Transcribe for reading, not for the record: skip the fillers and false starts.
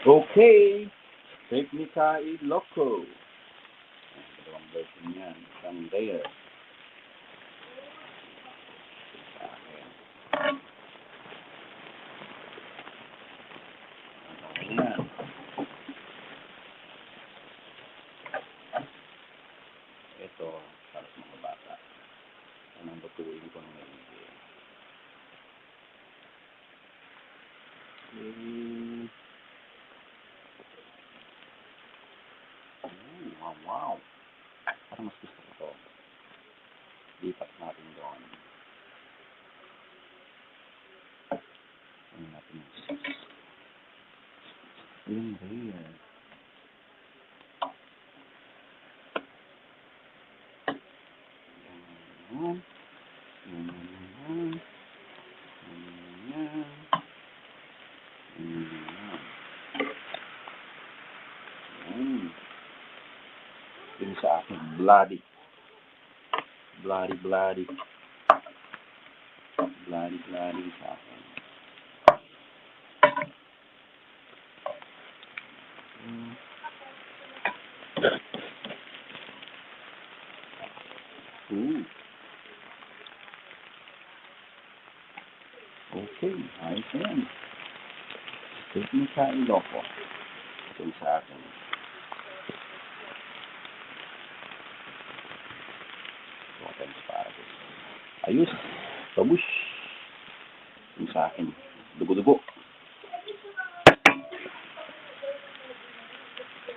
Okay. Technica Ilocos. Dalawang version yan. Isang layer. Sa akin. Ayan. Ito, para sa mga bata. Anong lutuin ko ng maigi. Wow, wow. Parang mas gusto ko to. Lipat natin doon. Ano natin yung sauce. Yung layer. Yan. Yung sa akin, bloody sa akin. Okay, ayos na yan. Technica Ilocos. Ito yung sa akin. Ayos. Tabush. Yung sa akin. Dugo-dugo.